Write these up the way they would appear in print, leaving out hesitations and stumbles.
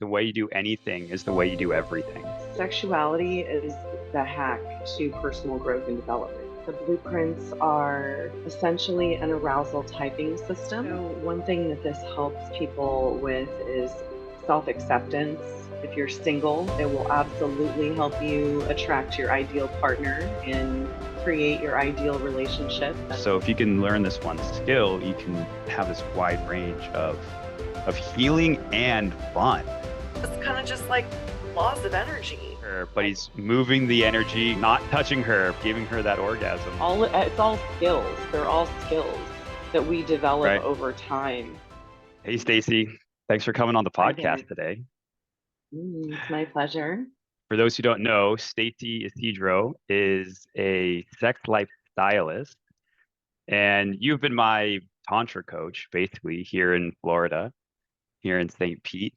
the way you do anything is the way you do everything. Sexuality is the hack to personal growth and development. The blueprints are essentially an arousal typing system. So one thing that this helps people with is self-acceptance. If you're single, it will absolutely help you attract your ideal partner and create your ideal relationship. So if you can learn this one skill, you can have this wide range of healing and fun. It's kind of just like laws of energy. But he's moving the energy, not touching her, giving her that orgasm. It's all skills. They're all skills that we develop Right. over time. Hey, Stacie, thanks for coming on the podcast today. It's my pleasure. For those who don't know, Stacie Ysidro is a sex life stylist, and you've been my tantra coach, basically, here in Florida, here in St. Pete.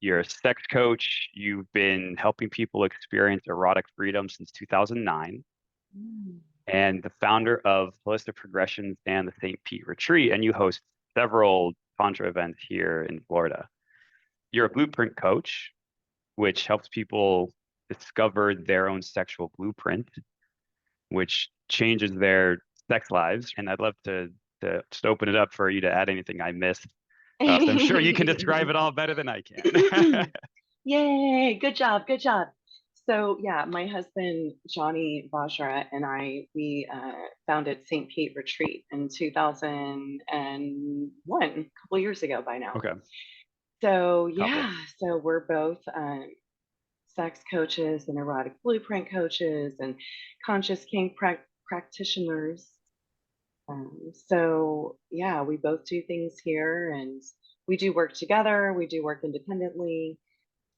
You're a sex coach. You've been helping people experience erotic freedom since 2009, and the founder of Holistic Progressions and the St. Pete Retreat, and you host several tantra events here in Florida. You're a blueprint coach, which helps people discover their own sexual blueprint, which changes their sex lives. And I'd love to just open it up for you to add anything I missed. So I'm sure you can describe it all better than I can. Yay, good job, good job. So yeah, my husband, Johnny Vajra, and we founded St. Pete Retreat in 2001, a couple years ago by now. Okay. So yeah, so we're both sex coaches and erotic blueprint coaches and conscious kink practitioners. So yeah, we both do things here, and we do work together. We do work independently.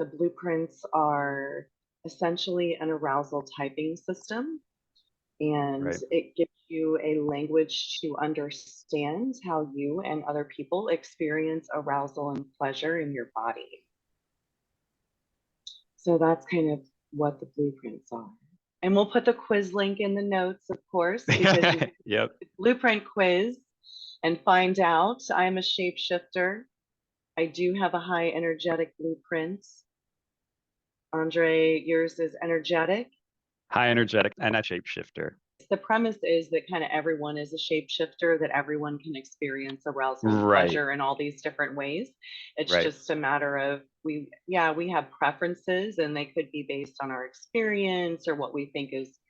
The blueprints are essentially an arousal typing system, and it gives you a language to understand how you and other people experience arousal and pleasure in your body. So that's kind of what the blueprints are. And we'll put the quiz link in the notes, of course, because you Yep. blueprint quiz and find out. I'm a shapeshifter. I do have a high energetic blueprint. Andre, yours is energetic. High energetic and a shapeshifter. The premise is that kind of everyone is a shapeshifter, that everyone can experience arousal and pleasure in all these different ways. It's just a matter of we have preferences, and they could be based on our experience or what we think is,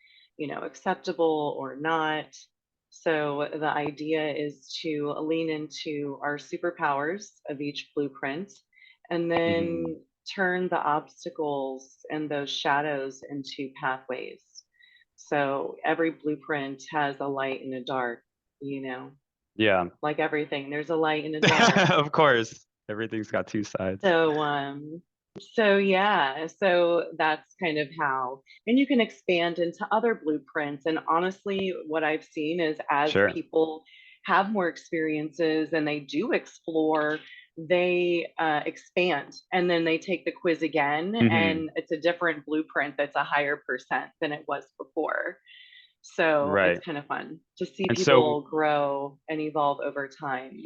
acceptable or not. So the idea is to lean into our superpowers of each blueprint and then turn the obstacles and those shadows into pathways. So every blueprint has a light and a dark, Yeah. like everything, there's a light and a dark. Of course. Everything's got two sides. So yeah, so that's kind of how, and you can expand into other blueprints. And honestly, what I've seen is as people have more experiences and they do explore, they expand, and then they take the quiz again, and it's a different blueprint that's a higher percent than it was before. So it's kind of fun to see people grow and evolve over time.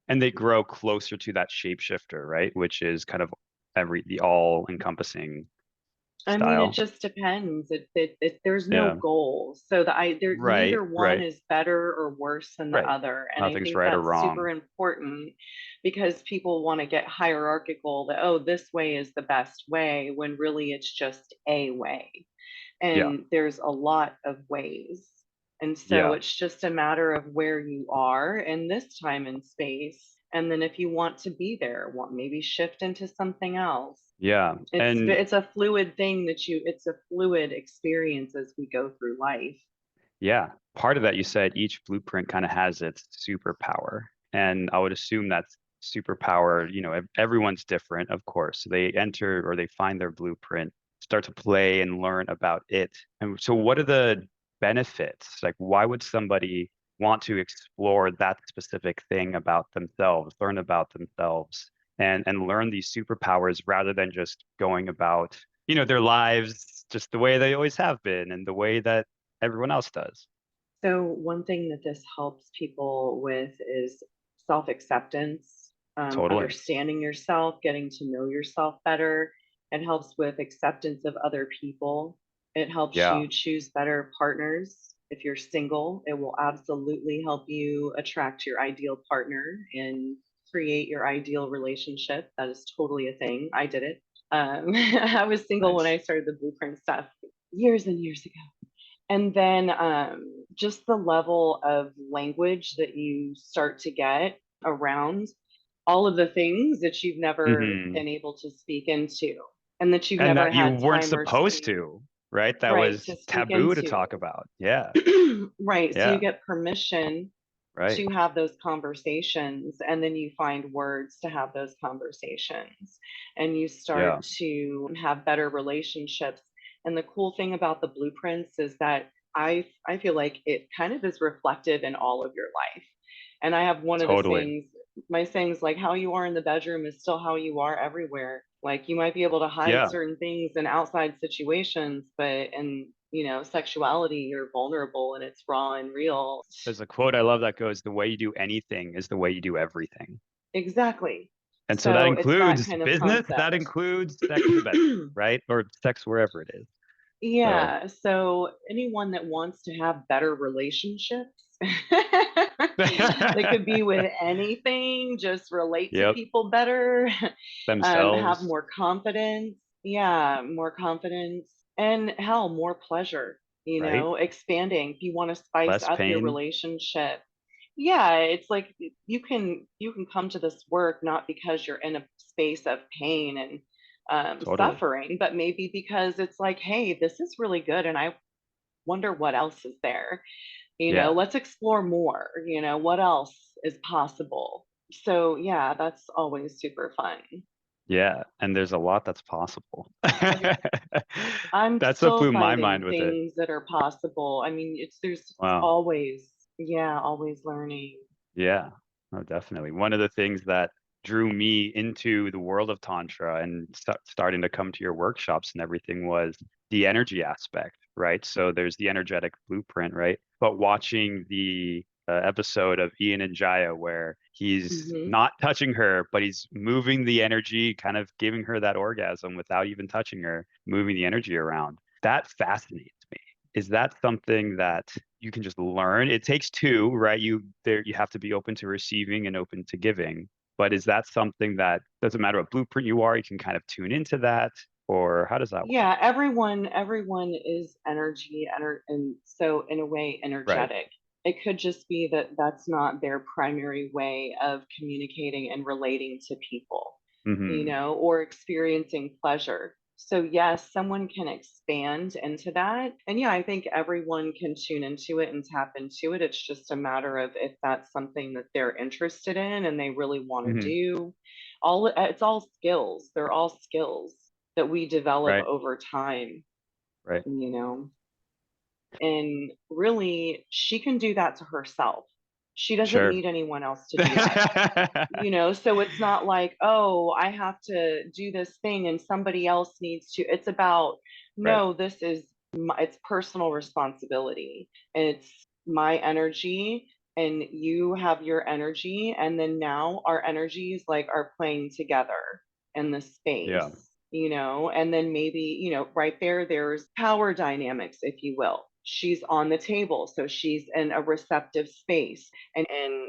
And they grow closer to that shapeshifter, right? Which is kind of the all-encompassing style. I mean, it just depends. There's no goal, so neither one is better or worse than the other, and nothing's I think right or that's wrong. super important, because people want to get hierarchical, that this way is the best way, when really it's just a way, and there's a lot of ways, and so it's just a matter of where you are in this time and space. And then if you want to be there, maybe shift into something else. Yeah. It's a fluid thing it's a fluid experience as we go through life. Yeah. Part of that, you said each blueprint kind of has its superpower. And I would assume that's superpower, everyone's different, of course. So they enter or they find their blueprint, start to play and learn about it. And so what are the benefits? Like, why would somebody want to explore that specific thing about themselves, learn about themselves, and learn these superpowers rather than just going about, their lives just the way they always have been and the way that everyone else does? So one thing that this helps people with is self-acceptance. Totally. understanding yourself, getting to know yourself better. It helps with acceptance of other people. It helps Yeah, you choose better partners. If you're single, it will absolutely help you attract your ideal partner and create your ideal relationship. That is totally a thing. I did it. I was single when nice. I started the blueprint stuff years and years ago. And then just the level of language that you start to get around all of the things that you've never Hmm. been able to speak into and that you've And never that you had weren't time or supposed space, to, right? That right, was to speak taboo to into. talk about. Yeah, Right. So you yeah, get permission right. to have those conversations, and then you find words to have those conversations, and you Yeah, start to have better relationships. And the cool thing about the blueprints is that I feel like it kind of is reflective in all of your life. And I have one of the totally. sayings, my sayings, like, how you are in the bedroom is still how you are everywhere. Like, you might be able to hide Yeah. certain things in outside situations, but in, sexuality, you're vulnerable and it's raw and real. There's a quote I love that goes, "The way you do anything is the way you do everything." Exactly. And so that So it's that includes kind of business, that concept. includes sex in the bedroom, right? Or sex wherever it is. So, Yeah, so anyone that wants to have better relationships, it could be with anything, just relate to yep, people better, have themselves, more confidence. Yeah, more confidence and hell, more pleasure, right? expanding. If you want to spice Less up your pain, relationship, yeah, it's like you can come to this work not because you're in a space of pain and totally. suffering, but maybe because it's like, hey, this is really good, and I wonder what else is there. Yeah, Let's explore more. What else is possible? So yeah, that's always super fun. yeah. And there's a lot that's possible. I'm That's what still blew my mind finding with it. things that are possible. I mean, there's Wow. always, yeah, always learning. Yeah, oh, definitely. One of the things that drew me into the world of Tantra and starting to come to your workshops and everything was the energy aspect, right? So there's the energetic blueprint, right? But watching the episode of Ian and Jaya where he's Hmm. not touching her, but he's moving the energy, kind of giving her that orgasm without even touching her, moving the energy around. That fascinates me. Is that something that you can just learn? It takes two, right? You have to be open to receiving and open to giving. But is that something that doesn't matter what blueprint you are, you can kind of tune into that, or how does that work? Yeah, everyone is energy, and so in a way Right. energetic. It could just be that that's not their primary way of communicating and relating to people, Hmm. or experiencing pleasure. So yes, someone can expand into that. And yeah, I think everyone can tune into it and tap into it. It's just a matter of if that's something that they're interested in and they really want to Hmm. do. It's all skills. They're all skills that we develop Right. over time, Right. you know. And really, she can do that to herself. She doesn't Sure. need anyone else to do that. So it's not like, oh, I have to do this thing and somebody else needs to. It's about, Right. no, it's personal responsibility. It's my energy and you have your energy. And then now our energies like are playing together in the Yeah. space, and then maybe, right there's power dynamics, if you will. She's on the table, so she's in a receptive space. And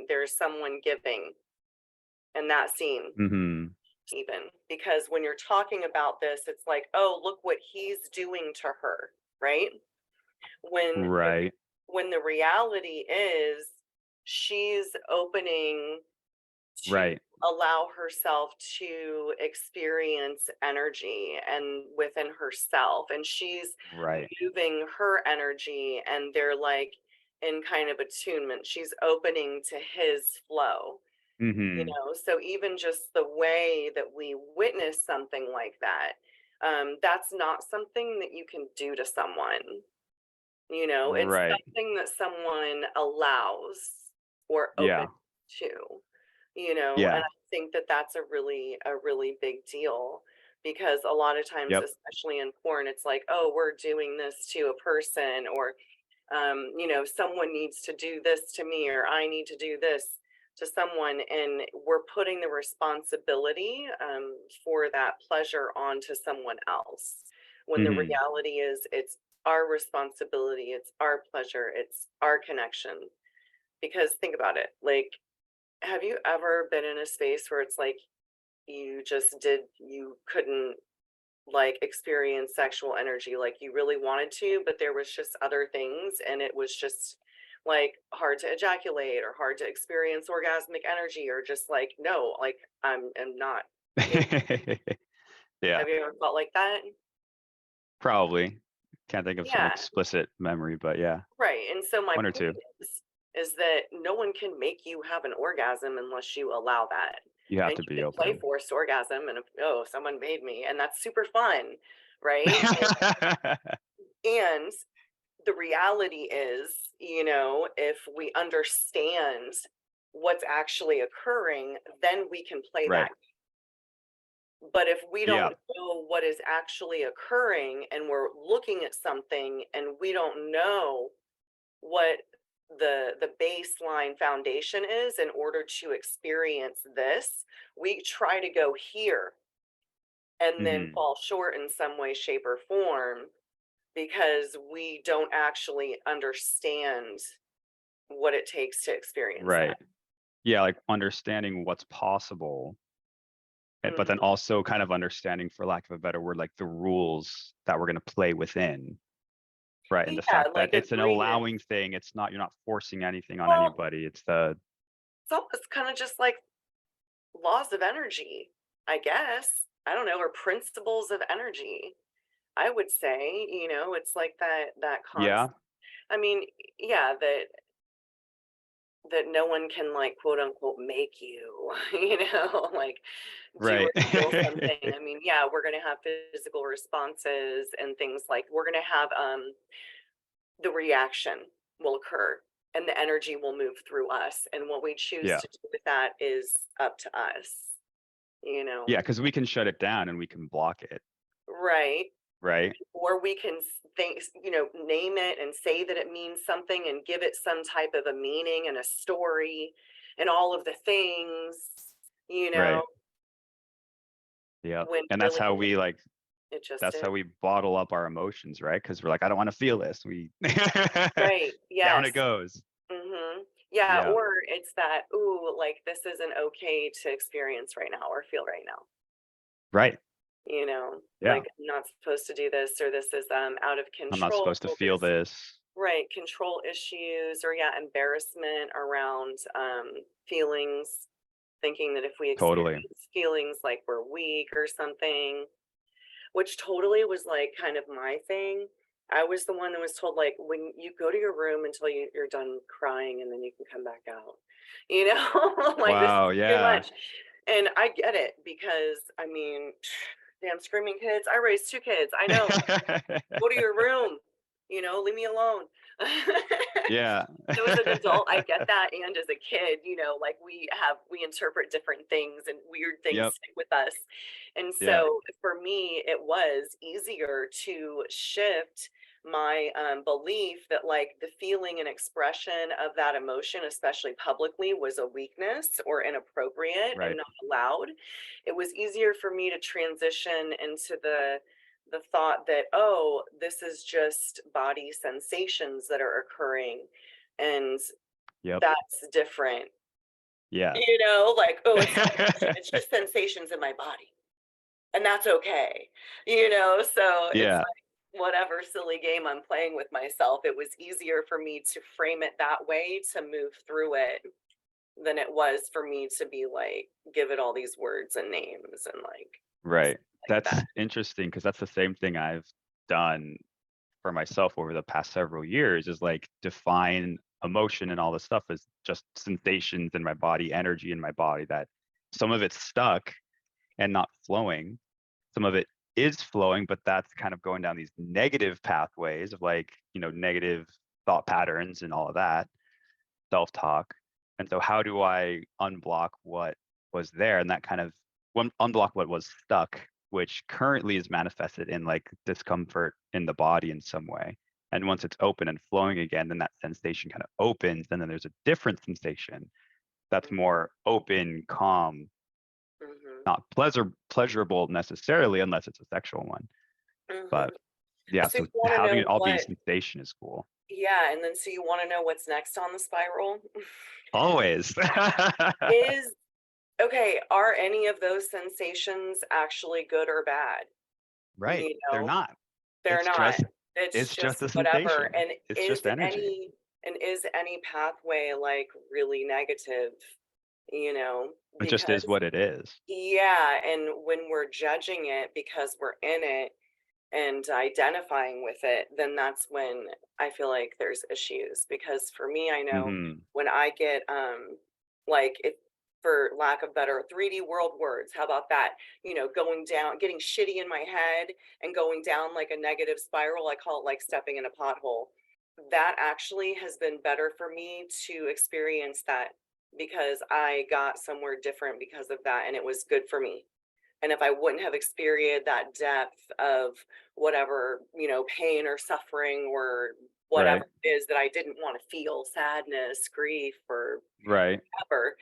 there's someone giving in that scene, Hmm. even because when you're talking about this, it's like, oh, look what he's doing to her, right? When Right. when the reality is she's opening to Right. allow herself to experience energy and within herself, and she's Right. moving her energy, and they're like in kind of attunement. She's opening to his flow. Hmm. So even just the way that we witness something like that, that's not something that you can do to someone. It's Right. something that someone allows or open Yeah. to, and Yeah. I think that that's a really big deal, because a lot of times, Yep. especially in porn, it's like, oh, we're doing this to a person, or someone needs to do this to me, or I need to do this. to someone, and we're putting the responsibility for that pleasure onto someone else, when the Hmm. reality is it's our responsibility, it's our pleasure, it's our connection. Because think about it, like, have you ever been in a space where it's like you couldn't like experience sexual energy like you really wanted to, but there was just other things, and it was just like hard to ejaculate or hard to experience orgasmic energy, or just like, no, like I'm not able. Yeah, Have you ever felt like that? probably. Can't think of some Yeah, explicit memory, but yeah, right. And so my one or point two. is that no one can make you have an orgasm unless you allow that. You have And to you be can play open. forced orgasm, and if, oh, someone made me, and that's super fun, right? And the reality is, if we understand what's actually occurring, then we can play Right. that. But if we Yeah. don't know what is actually occurring, and we're looking at something and we don't know what the baseline foundation is in order to experience this, we try to go here and then Hmm. fall short in some way, shape, or form, because we don't actually understand what it takes to experience Right. that. Yeah, like understanding what's possible, but then Mhm. also kind of understanding, for lack of a better word, like the rules that we're going to play within. Right. And the Yeah, fact that like it's an agreement. allowing thing. It's not, you're not forcing anything on Well, anybody. It's the, it's almost kind of just like laws of energy, I guess. I don't know, or principles of energy. I would say, it's like that yeah. concept. I mean, yeah, that no one can, like, quote unquote make you, like, do Right. or feel something. I mean, yeah, we're gonna have physical responses and things, like we're gonna have the reaction will occur, and the energy will move through us, and what we choose Yeah. to do with that is up to us, you know. Yeah. Because we can shut it down and we can block it. Right. Right. Or we can think, name it and say that it means something and give it some type of a meaning and a story and all of the things, you know, Right. Yeah. when And really it just that's is. how we bottle up our emotions, right? Because we're like, I don't want to feel this. We Right. down it Yes. goes. Yeah. Yeah. Or it's that, ooh, like this isn't okay to experience right now or feel right now. Right. Yeah. Like I'm not supposed to do this, or this is out of I'm not control. supposed to feel There's this. right, control issues, or yeah, embarrassment around feelings, thinking that if we Totally. experience feelings like we're weak or something, which totally was like kind of my thing. I was the one that was told, like, when you go to your room until you're done crying, and then you can come back out, like this Wow. is too Yeah. much. And I get it, because I mean, damn screaming kids. I raised two kids. I know. Go to your room, leave me alone. Yeah. So as an adult, I get that, and as a kid, like we interpret different things, and weird things Yep. stick with us. And Yeah. so for me, it was easier to shift my belief that, like, the feeling and expression of that emotion, especially publicly, was a weakness or inappropriate and Right. not allowed. It was easier for me to transition into the thought that, oh, this is just body sensations that are occurring, and Yep. that's different. Yeah. Like, oh, it's not emotion, it's just sensations in my body, and that's okay. So it's Yeah. like whatever silly game I'm playing with myself, it was easier for me to frame it that way to move through it than it was for me to be like, give it all these words and names and like Right. that. That's interesting because that's the same thing I've done for myself over the past several years, is like define emotion and all this stuff as just sensations in my body, energy in my body, that some of it's stuck and not flowing. Some of it is flowing, but that's kind of going down these negative pathways of, like, negative thought patterns and all of that, self-talk. And so how do I unblock what was there, and that kind of unblock what was stuck, which currently is manifested in like discomfort in the body in some way. And once it's open and flowing again, then that sensation kind of opens, and then there's a different sensation. that's more open, calm, not pleasurable necessarily, unless it's a sexual one. But yeah, So so you want to having know it all be a what, sensation is cool. yeah, and then so you want to know what's next on the spiral? Always. Is, okay, are any of those sensations actually good or bad? Right. You They're know, not. they're It's not. just It's it's just just a whatever. sensation. It's just energy. And is any pathway like really negative, you know? It just is Because what it is. yeah, and when we're judging it because we're in it and identifying with it, then that's when I feel like there's issues. Because for me, I know Hmm. when I get like if, for lack of better 3D world words, how about that? You know, going down, getting shitty in my head and going down like a negative spiral. I call it like stepping in a pothole. That actually has been better for me to experience that because I got somewhere different because of that, and it was good for me. And if I wouldn't have experienced that depth of whatever, you know, pain or suffering or Right. whatever it is that I didn't want to feel, sadness, grief, or Right. whatever,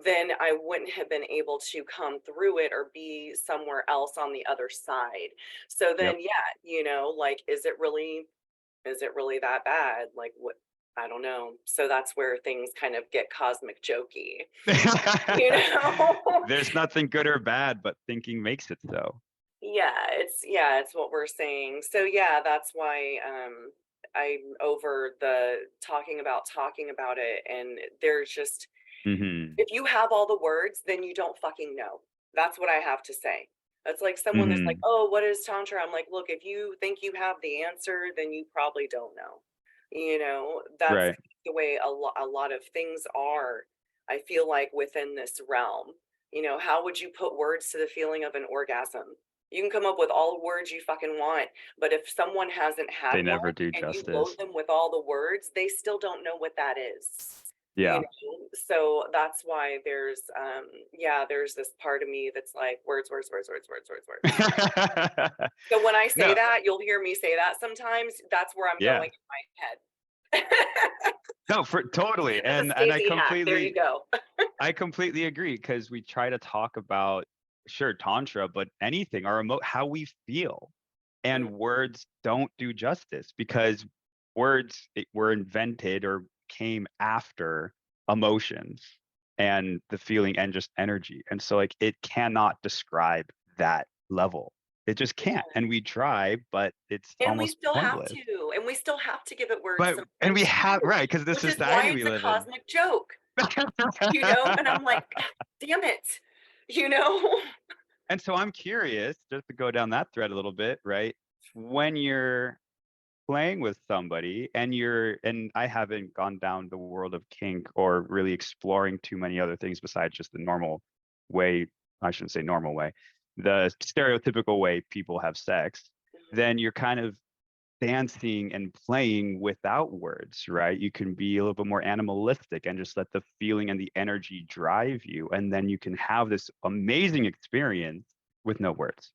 then I wouldn't have been able to come through it or be somewhere else on the other side. So then, Yep. yeah, you know, like, is it really that bad? Like, what? I don't know. So that's where things kind of get cosmic jokey, you know? There's nothing good or bad, but thinking makes it so. Yeah, it's what we're saying. So yeah, that's why I'm over the talking about it, and there's just, Hmm. if you have all the words, then you don't fucking know. That's what I have to say. It's like someone that's like, Hmm. "Oh, what is tantra?" I'm like, "Look, if you think you have the answer, then you probably don't know." You know, that's Right. the way a lot of things are. I feel like within this realm, you know, how would you put words to the feeling of an orgasm? You can come up with all the words you fucking want, but if someone hasn't had They one never do and you load justice. them with all the words, they still don't know what that is. You Yeah. know, so that's why there's yeah, there's this part of me that's like words, words, words, words, words, words, words. So when I say No. that, you'll hear me say that sometimes. That's where I'm Yeah. going in my head. No, for totally. That's a And Stacie hack. There you go. I completely agree because we try to talk about sure tantra, but anything, our how we feel. Mm. And words don't do justice because words were invented or came after emotions and the feeling and just energy. And so like it cannot describe that level. It just can't. And we try, but it's And we almost still have pointless. to, and we still have to give it words But and we sometimes have too, right, because the which is why society we it's a live in. cosmic joke, you know? And I'm like, damn it, you know? And so I'm curious, just to go down that thread a little bit, right? When you're playing with somebody and I haven't gone down the world of kink or really exploring too many other things besides just the normal way, I shouldn't say normal way, the stereotypical way people have sex, then you're kind of dancing and playing without words, right? You can be a little bit more animalistic and just let the feeling and the energy drive you. And then you can have this amazing experience with no words.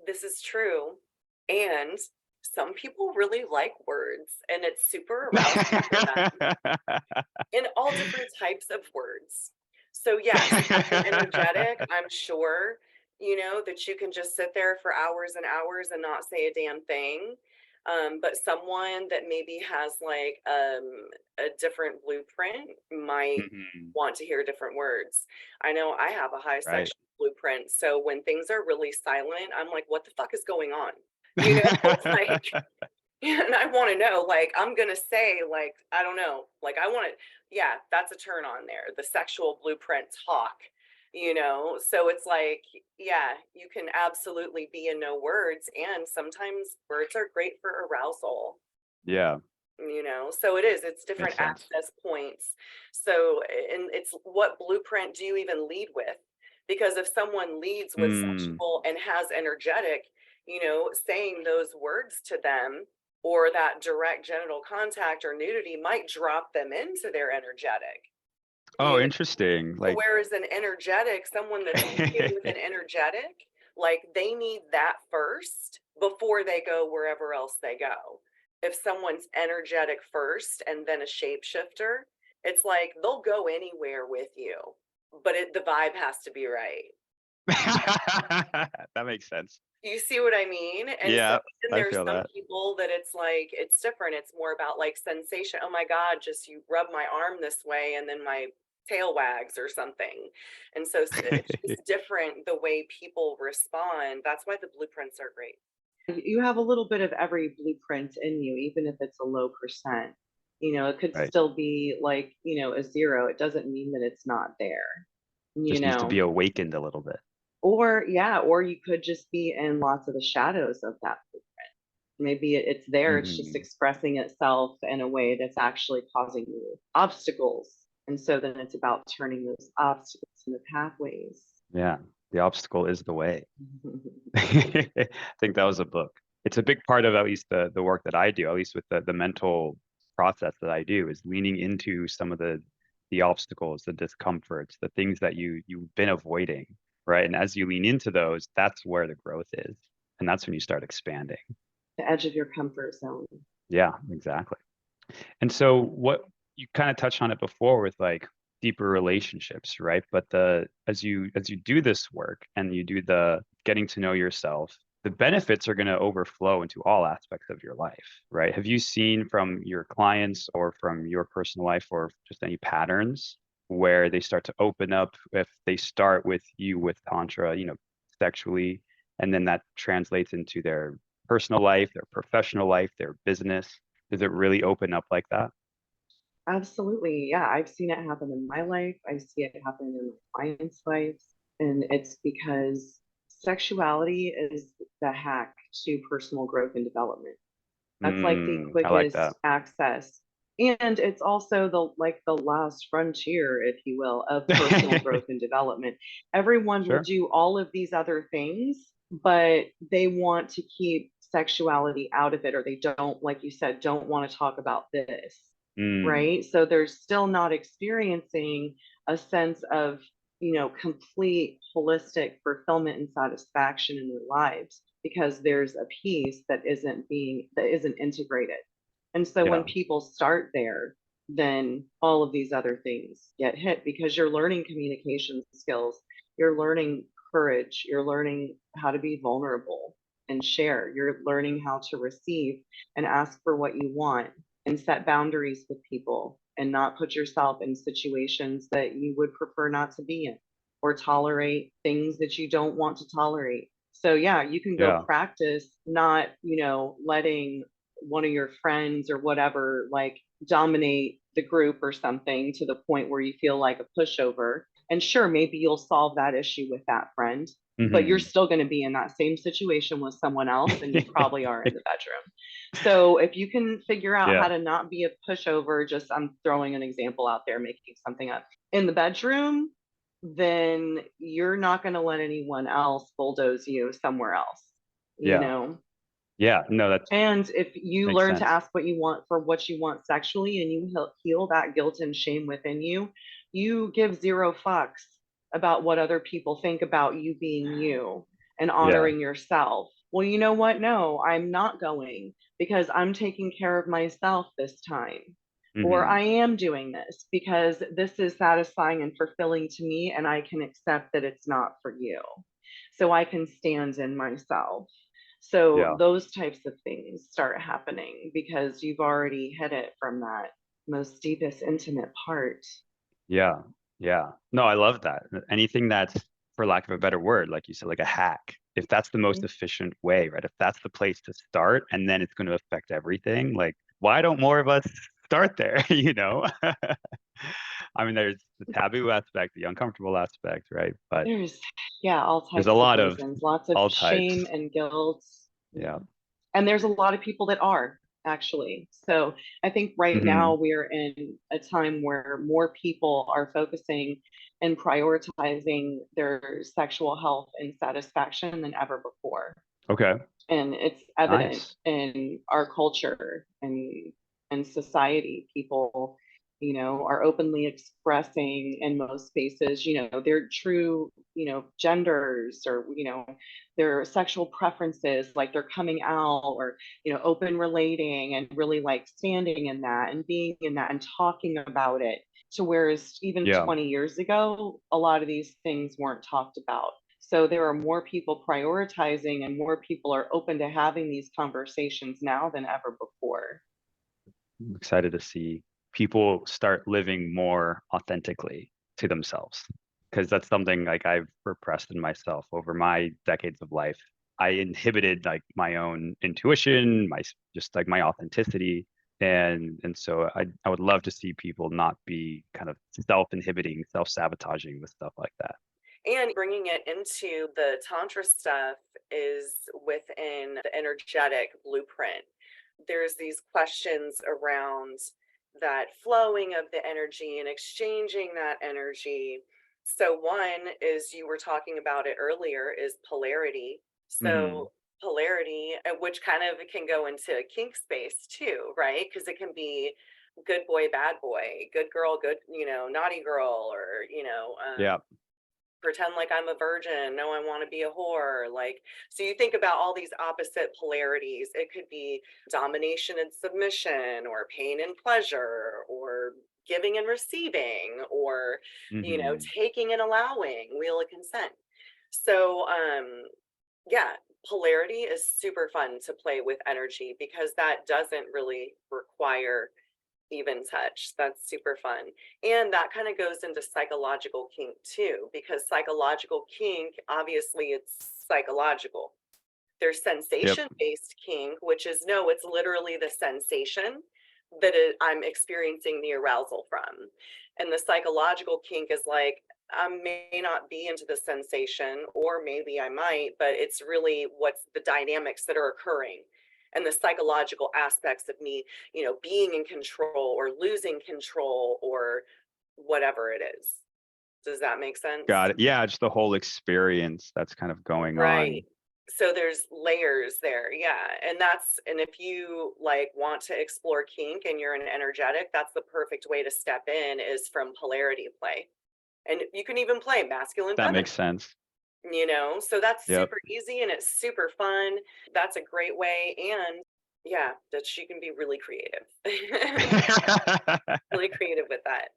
This is true. And some people really like words, and it's super arousing for them in all different types of words. So, yes, something energetic, I'm sure, you know, that you can just sit there for hours and hours and not say a damn thing. But someone that maybe has like a different blueprint might Mhm. want to hear different words. I know I have a high Right. sexual blueprint. So when things are really silent, I'm like, what the fuck is going on? You know, it's like, and I want to know, like, I'm going to say, like, I don't know, like, I want to, yeah, that's a turn on there. The sexual blueprint talk, you know? So it's like, yeah, you can absolutely be in no words. And sometimes words are great for arousal, Yeah, you know? So it is, it's different makes sense. access points. So, and it's what blueprint do you even lead with? Because if someone leads with Mm, sexual and has energetic, you know, saying those words to them or that direct genital contact or nudity might drop them into their energetic, oh, you know. interesting. So Like, whereas an energetic, someone that's leading with an energetic, like they need that first before they go wherever else they go. If someone's energetic first and then a shapeshifter, It's like they'll go anywhere with you, but the vibe has to be right. That makes sense. You see what I mean? And so Yeah, then I there's feel some that. people that it's like, it's different. It's more about like sensation. Oh my God, just you rub my arm this way and then my tail wags or something. And so it's just different the way people respond. That's why the blueprints are great. You have a little bit of every blueprint in you, even if it's a low percent. It could Right. still be like, a 0. It doesn't mean that it's not there, Just needs to be awakened a little bit. or you could just be in lots of the shadows of that blueprint. Maybe it's there, it's just expressing itself in a way that's actually causing you obstacles. And so then it's about turning those obstacles into pathways. Yeah, the obstacle is the way. I think that was a book. It's a big part of at least the work that I do, at least with the mental process that I do, is leaning into some of the obstacles, the discomforts, the things that you've been avoiding, right? And as you lean into those, that's where the growth is. And that's when you start expanding. The edge of your comfort zone. Yeah, exactly. And so what you kind of touched on it before with like deeper relationships, right? But as you do this work and you do the getting to know yourself, the benefits are going to overflow into all aspects of your life, right? Have you seen from your clients or from your personal life or just any patterns where they start to open up if they start with you with tantra, sexually, and then that translates into their personal life, their professional life, their business? Does it really open up like that? Absolutely. Yeah. I've seen it happen in my life. I see it happen in my clients' lives. And it's because sexuality is the hack to personal growth and development. That's like the I like that. quickest access. And it's also the last frontier, if you will, of personal growth and development. Everyone will Sure. do all of these other things, but they want to keep sexuality out of it, or they don't, like you said, don't want to talk about this. Right. So they're still not experiencing a sense of, complete holistic fulfillment and satisfaction in their lives because there's a piece that isn't integrated. And so when Yeah. people start there, then all of these other things get hit because you're learning communication skills, you're learning courage, you're learning how to be vulnerable and share, you're learning how to receive and ask for what you want and set boundaries with people and not put yourself in situations that you would prefer not to be in or tolerate things that you don't want to tolerate. So yeah, you can go Yeah. practice not, letting one of your friends or whatever like dominate the group or something to the point where you feel like a pushover. And sure, maybe you'll solve that issue with that friend, but you're still going to be in that same situation with someone else and you probably are in the bedroom. So if you can figure out how Yeah. to not be a pushover, just I'm throwing an example out there, making something up in the bedroom, then you're not going to let anyone else bulldoze you somewhere else, Yeah. Yeah. No, that And if you makes learn to sense. ask what you want for what you want sexually and you heal that guilt and shame within you, you give zero fucks about what other people think about you being you and Yeah. honoring yourself. Well, you know what? No, I'm not going because I'm taking care of myself this time. Or I am doing this because this is satisfying and fulfilling to me, and I can accept that it's not for you. So I can stand in myself. So Yeah. those types of things start happening because you've already hit it from that most deepest intimate part. Yeah. Yeah. No, I love that. Anything that's, for lack of a better word, like you said, like a hack, if that's the most efficient way, right? If that's the place to start and then it's going to affect everything, like why don't more of us start there? I mean, there's the taboo aspect, the uncomfortable aspect, right? But There's, yeah, all there's a types of lot of reasons, lots of all types. shame and guilt. Yeah. And there's a lot of people that are actually. So I think right now we're in a time where more people are focusing and prioritizing their sexual health and satisfaction than ever before. Okay. And it's evident Nice. in our culture and society. People, are openly expressing in most spaces, their true, genders or, their sexual preferences, like they're coming out or, open relating and really like standing in that and being in that and talking about it to whereas even Yeah. 20 years ago, a lot of these things weren't talked about. So there are more people prioritizing and more people are open to having these conversations now than ever before. I'm excited to see people start living more authentically to themselves, because that's something like I've repressed in myself over my decades of life. I inhibited like my own intuition, my just like my authenticity. And so I would love to see people not be kind of self-inhibiting, self-sabotaging with stuff like that. And bringing it into the tantra stuff is within the energetic blueprint. There's these questions around that flowing of the energy and exchanging that energy. So one is, you were talking about it earlier, is polarity. So polarity, which kind of can go into kink space too, right? Because it can be good boy, bad boy, good girl, good, naughty girl, or, Yeah. pretend like I'm a virgin. No, I want to be a whore. Like, so you think about all these opposite polarities. It could be domination and submission, or pain and pleasure, or giving and receiving, or, taking and allowing, wheel of consent. So, yeah, polarity is super fun to play with energy, because that doesn't really require even touch. That's super fun. And that kind of goes into psychological kink too, because psychological kink, obviously it's psychological. There's sensation based kink, which is, no, it's literally the sensation that I'm experiencing the arousal from. And the psychological kink is like, I may not be into the sensation, or maybe I might, but it's really what's the dynamics that are occurring, and the psychological aspects of me, being in control or losing control, or whatever it is. Does that make sense? Got it. Yeah, just the whole experience that's kind of going Right. on. So there's layers there. Yeah. And if you like want to explore kink and you're an energetic, that's the perfect way to step in, is from polarity play. And you can even play masculine, That feminine. makes sense. So that's Yep. super easy and it's super fun. That's a great way. And yeah, that she can be really creative. Really creative with that.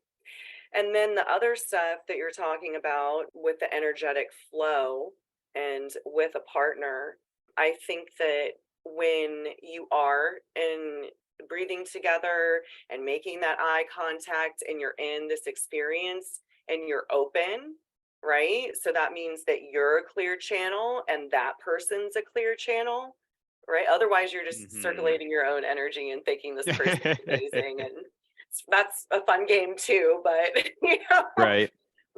And then the other stuff that you're talking about with the energetic flow and with a partner, I think that when you are in breathing together and making that eye contact, and you're in this experience and you're open, right? So that means that you're a clear channel and that person's a clear channel, right? Otherwise, you're just circulating your own energy and thinking this person's amazing, and that's a fun game too. But Right.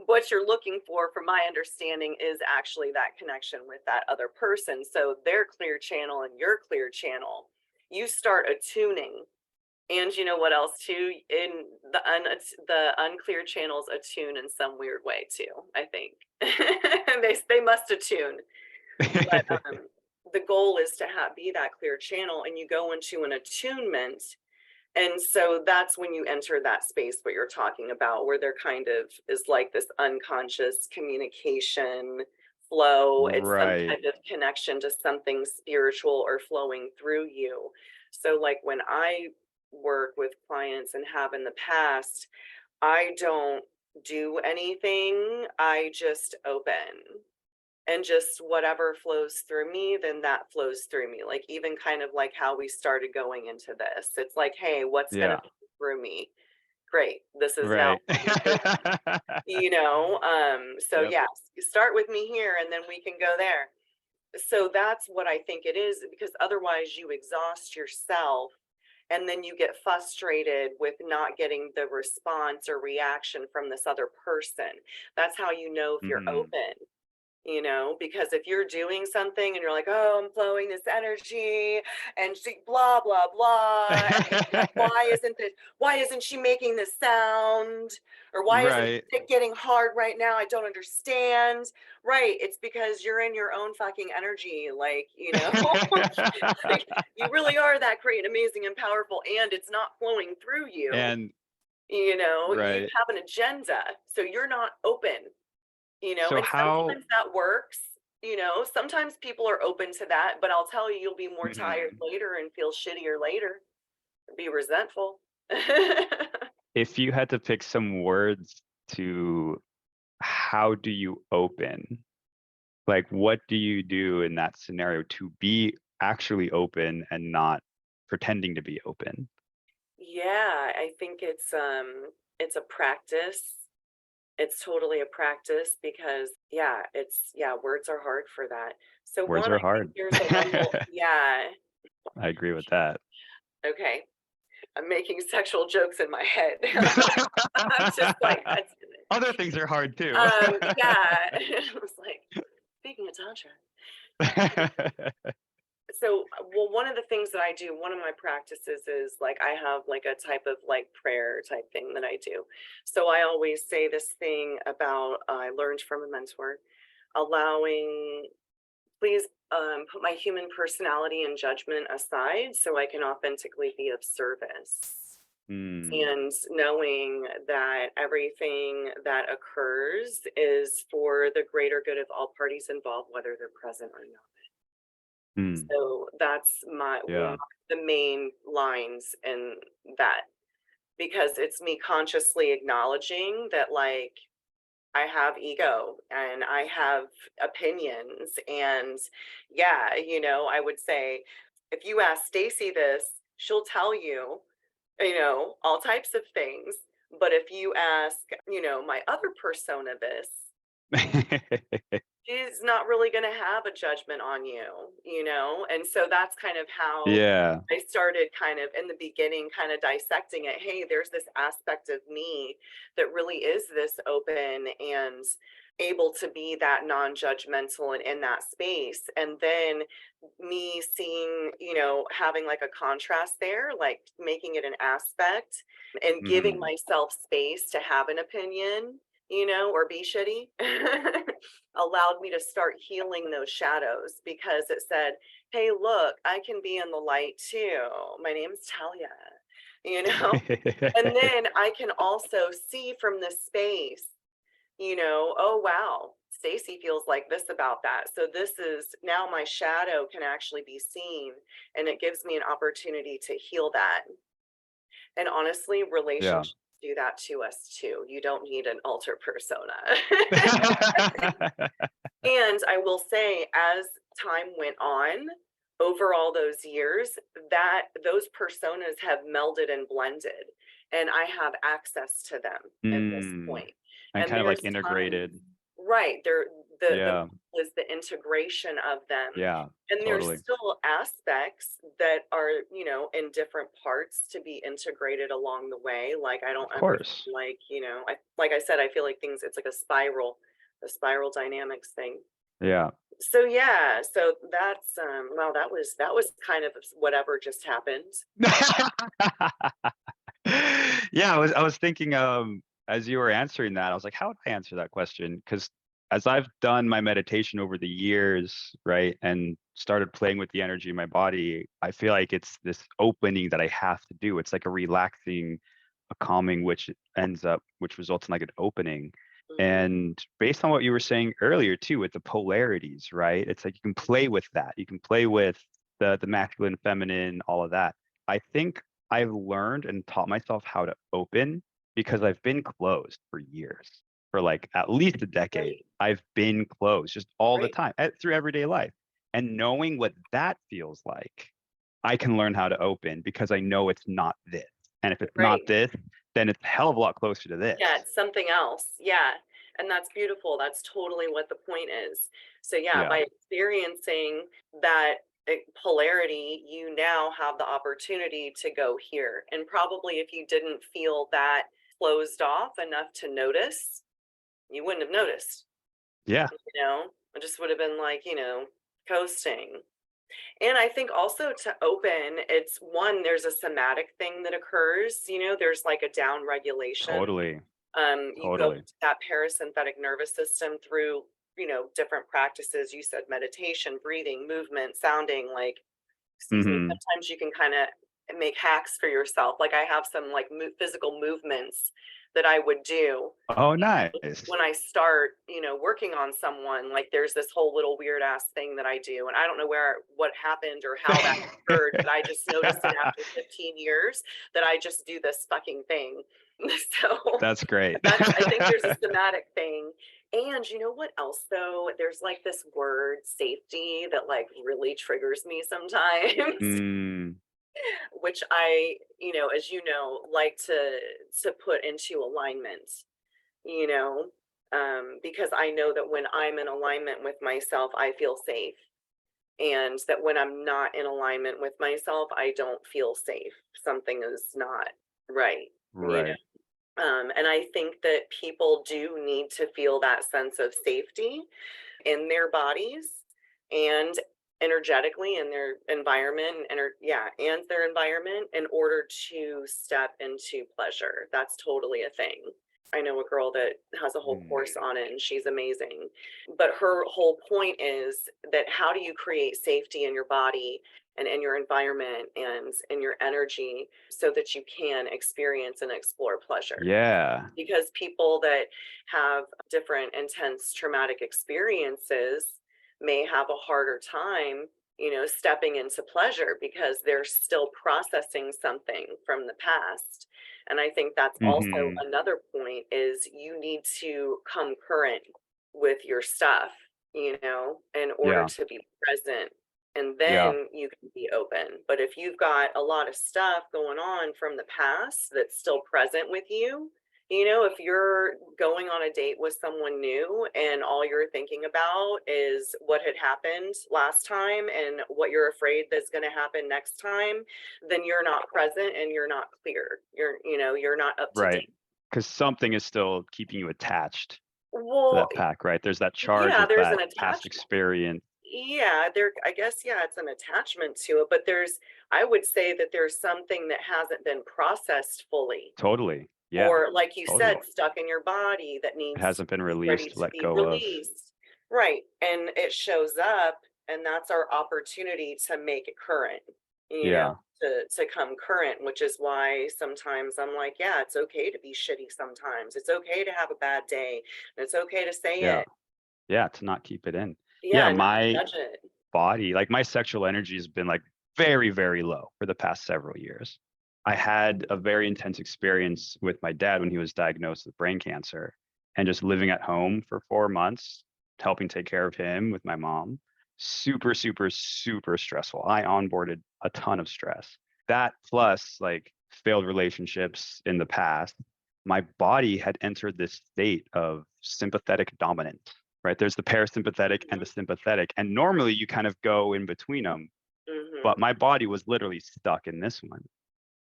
what you're looking for, from my understanding, is actually that connection with that other person. So their clear channel and your clear channel, you start attuning. And you know what else too? In the unclear channels attune in some weird way too, I think. They must attune. But the goal is to be that clear channel, and you go into an attunement. And so that's when you enter that space, what you're talking about, where there kind of is like this unconscious communication flow. It's some kind of connection to something spiritual or flowing through you. So like when I work with clients and have in the past, I don't do anything. I just open, and just whatever flows through me, then that flows through me. Like even kind of like how we started going into this. It's like, hey, what's going to flow through me? Great. This is now, so yeah, you start with me here and then we can go there. So that's what I think it is, because otherwise you exhaust yourself, and then you get frustrated with not getting the response or reaction from this other person. That's how you know if you're open. Because if you're doing something and you're like, oh, I'm flowing this energy and she blah, blah, blah. And why isn't she making this sound? Or why isn't it getting hard right now? I don't understand. Right. It's because you're in your own fucking energy. Like, like, you really are that great, amazing, and powerful, and it's not flowing through you. And you have an agenda. So you're not open. So and sometimes that works. Sometimes people are open to that, but I'll tell you, you'll be more tired later and feel shittier later, be resentful. if you had to pick some words to how do you open? Like, what do you do in that scenario to be actually open and not pretending to be open? Yeah, I think it's a practice. It's totally a practice because words are hard for that. So Words one, are I think hard. there's a level, yeah, I agree with that. okay. I'm making sexual jokes in my head. I'm just like, that's Other things are hard too. yeah. I was like, speaking of tantra. So, well, one of the things that I do, one of my practices is like I have like a type of like prayer type thing that I do. So I always say this thing about I learned from a mentor, allowing, please put my human personality and judgment aside so I can authentically be of service. And knowing that everything that occurs is for the greater good of all parties involved, whether they're present or not. So that's one of the main lines in that, because it's me consciously acknowledging that like I have ego and I have opinions. And yeah, I would say if you ask Stacie this, she'll tell you, all types of things. But if you ask, my other persona this, she's not really going to have a judgment on you. And so that's kind of how I started kind of in the beginning, kind of dissecting it. Hey, there's this aspect of me that really is this open and able to be that non-judgmental and in that space. And then me seeing, having like a contrast there, like making it an aspect and giving myself space to have an opinion, or be shitty, allowed me to start healing those shadows, because it said, hey, look, I can be in the light too. My name's Talia, and then I can also see from this space, oh, wow, Stacie feels like this about that. So this is now my shadow can actually be seen, and it gives me an opportunity to heal that. And honestly, relationships do that to us too. You don't need an alter persona. And I will say, as time went on, over all those years, that those personas have melded and blended, and I have access to them at this point. And kind of like integrated. Right. The is the integration of them. Yeah. And there's still aspects that are, in different parts to be integrated along the way. Like I don't understand, like, like I said, I feel like things, it's like a spiral dynamics thing. Yeah. So yeah, so that's well, that was kind of whatever just happened. Yeah, I was thinking as you were answering that, I was like, how would I answer that question? Because as I've done my meditation over the years, right, and started playing with the energy in my body, I feel like it's this opening that I have to do. It's like a relaxing, a calming, which results in like an opening. And based on what you were saying earlier too, with the polarities, right? It's like you can play with that. You can play with the masculine, feminine, all of that. I think I've learned and taught myself how to open because I've been closed for years, for like at least a decade. I've been closed just all the time through everyday life. And knowing what that feels like, I can learn how to open because I know it's not this. And if it's not this, then it's a hell of a lot closer to this. Yeah, it's something else. Yeah. And that's beautiful. That's totally what the point is. So yeah, by experiencing that polarity, you now have the opportunity to go here. And probably if you didn't feel that closed off enough to notice, you wouldn't have noticed. Yeah. It just would have been like, coasting. And I think also to open, it's one, there's a somatic thing that occurs, there's like a down regulation. Totally. You go to that parasympathetic nervous system through, different practices. You said meditation, breathing, movement, sounding, like, excuse me, sometimes you can kind of make hacks for yourself. Like I have some like physical movements that I would do. Oh, nice. When I start, working on someone, like there's this whole little weird ass thing that I do. And I don't know what happened or how that occurred, but I just noticed it after 15 years that I just do this fucking thing. So That's great. I think there's a somatic thing. And you know what else though? There's like this word safety that like really triggers me sometimes, Mm, which I, as you know, like to put into alignment, you know, because I know that when I'm in alignment with myself, I feel safe. And that when I'm not in alignment with myself, I don't feel safe. Something is not right, you know. right. And I think that people do need to feel that sense of safety in their bodies and energetically in their environment and their environment in order to step into pleasure. That's totally a thing. I know a girl that has a whole Mm, course on it and she's amazing. But her whole point is that how do you create safety in your body and in your environment and in your energy so that you can experience and explore pleasure? yeah. Because people that have different intense traumatic experiences may have a harder time, stepping into pleasure because they're still processing something from the past. And I think that's also Hmm. another point is you need to come current with your stuff, in order Yeah. to be present, and Yeah. then you can be open. But if you've got a lot of stuff going on from the past that's still present with you, if you're going on a date with someone new and all you're thinking about is what had happened last time and what you're afraid that's going to happen next time, then you're not present and you're not clear. You're not up to Right. date. Because something is still keeping you attached to Well, that pack, right? There's that charge yeah, of there's that an past attachment. experience. Yeah, I guess, yeah, it's an attachment to it, but I would say that there's something that hasn't been processed fully, Totally. Yeah. or like you Totally. said, stuck in your body that It needs hasn't been is ready released, to let be go of. released. Right. And it shows up, and that's our opportunity to make it current, Yeah. to come current, which is why sometimes I'm like, yeah, it's okay to be shitty sometimes. It's okay to have a bad day. And it's okay to say Yeah. it. Yeah. To not keep it in. Yeah. Yeah, not My judge it. body, like my sexual energy has been like very, very low for the past several years. I had a very intense experience with my dad when he was diagnosed with brain cancer and just living at home for 4 months, helping take care of him with my mom. Super, super, super stressful. I onboarded a ton of stress. That plus like failed relationships in the past, my body had entered this state of sympathetic dominance, right? There's the parasympathetic and the sympathetic. And normally you kind of go in between them, but Mm-hmm. my body was literally stuck in this one.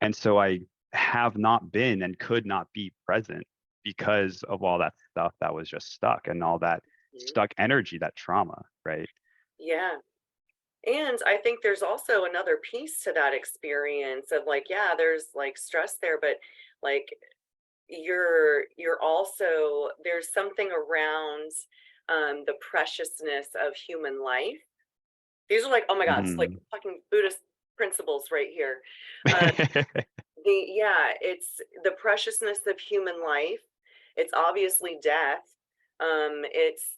And so I have not been and could not be present because of all that stuff that was just stuck and all that Mm-hmm. stuck energy, that trauma, right? Yeah. And I think there's also another piece to that experience of like, yeah, there's like stress there, but like you're also there's something around the preciousness of human life. These are like, oh my God, it's like Hmm. fucking Buddhist principles right here. Um, it's the preciousness of human life. It's obviously death. It's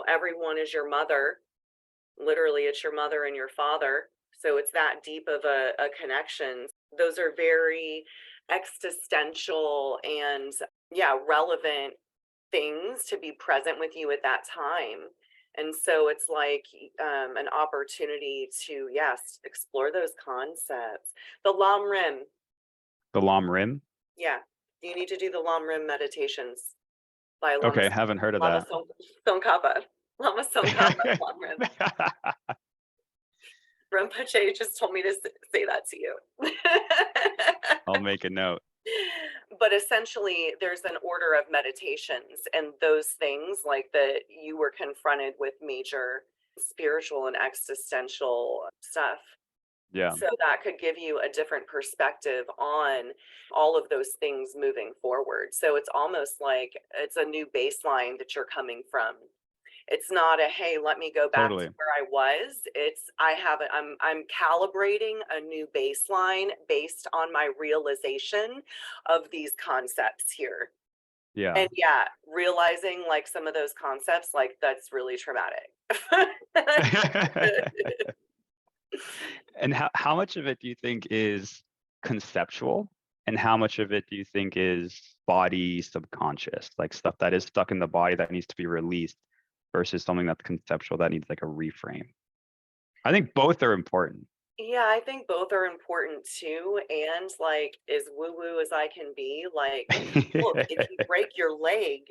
everyone is your mother. Literally, it's your mother and your father. So it's that deep of a connection. Those are very existential and, yeah, relevant things to be present with you at that time. And so it's like an opportunity to, yes, explore those concepts. The Lam Rim. The Lam Rim. Yeah. You need to do the Lam Rim meditations by Okay, haven't heard of Lama that. Tsongkhapa. Lama Tsongkhapa Lam Rim. Rinpoche just told me to say that to you. I'll make a note. But essentially, there's an order of meditations, and those things like that you were confronted with major spiritual and existential stuff. Yeah, So that could give you a different perspective on all of those things moving forward. So it's almost like it's a new baseline that you're coming from. It's not a, hey, let me go back to totally. where I was. I'm calibrating a new baseline based on my realization of these concepts here. Yeah. And yeah, realizing like some of those concepts, like that's really traumatic. And how much of it do you think is conceptual And how much of it do you think is body subconscious, like stuff that is stuck in the body that needs to be released versus something that's conceptual that needs like a reframe? I think both are important. Yeah, I think both are important too. And like, as woo woo as I can be, like, look, if you break your leg,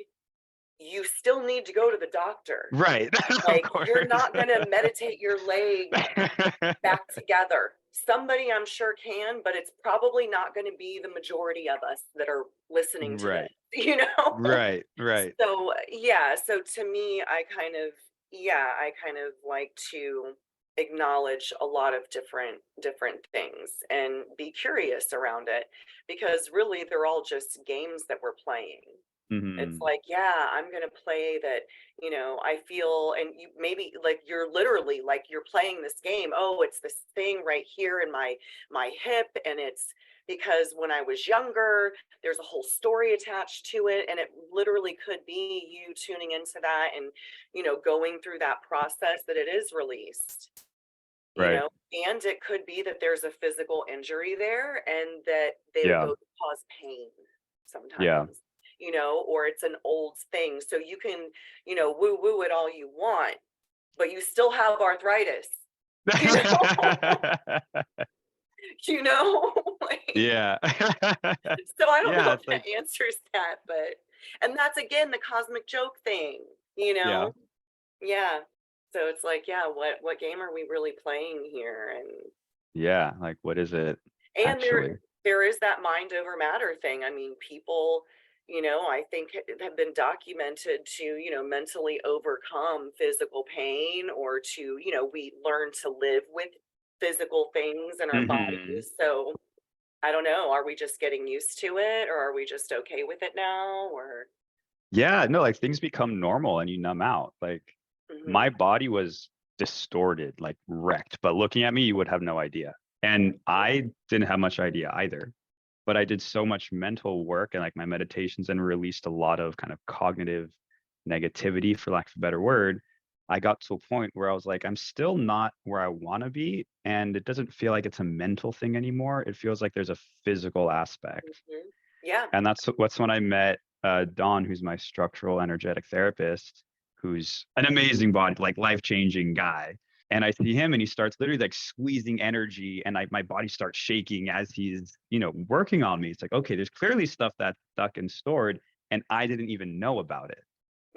you still need to go to the doctor. Right. Like, you're not going to meditate your leg back together. Somebody I'm sure can, but it's probably not going to be the majority of us that are listening to Right. this, you know? Right. Right. So, yeah, so to me, I kind of like to acknowledge a lot of different things and be curious around it, because really they're all just games that we're playing. It's Hmm. like, yeah, I'm gonna play that, you know, I feel, and you maybe like you're literally like you're playing this game. Oh, it's this thing right here in my hip, and it's because when I was younger, there's a whole story attached to it, and it literally could be you tuning into that and, you know, going through that process that it is released, you Right. know, and it could be that there's a physical injury there and that they Yeah. both cause pain Yeah. sometimes, you know, or it's an old thing. So you can, you know, woo woo it all you want, but you still have arthritis, you know, you know, like, Yeah. so I don't know Yeah. if It's that like, answers that, but, and that's again the cosmic joke thing, you yeah. know? Yeah. So it's like, yeah, what game are we really playing here? Yeah. Like, what is it And actually? there is that mind over matter thing. I mean, people, you know, I think have been documented to, you know, mentally overcome physical pain, or to, you know, we learn to live with physical things in our Hmm. bodies. So I don't know, are we just getting used to it, or are we just okay with it now, or Yeah. No, like things become normal and you numb out. Like my mhm, body was distorted, like wrecked, but looking at me, you would have no idea. And mhm, I didn't have much idea either. But I did so much mental work and like my meditations and released a lot of kind of cognitive negativity, for lack of a better word. I got to a point where I was like, I'm still not where I want to be. And it doesn't feel like it's a mental thing anymore. It feels like there's a physical aspect. mhm. Yeah. And that's when I met Don, who's my structural energetic therapist, who's an amazing body, like life-changing guy. And I see him and he starts literally like squeezing energy and my body starts shaking as he's, working on me. It's like, okay, there's clearly stuff that's stuck and stored and I didn't even know about it.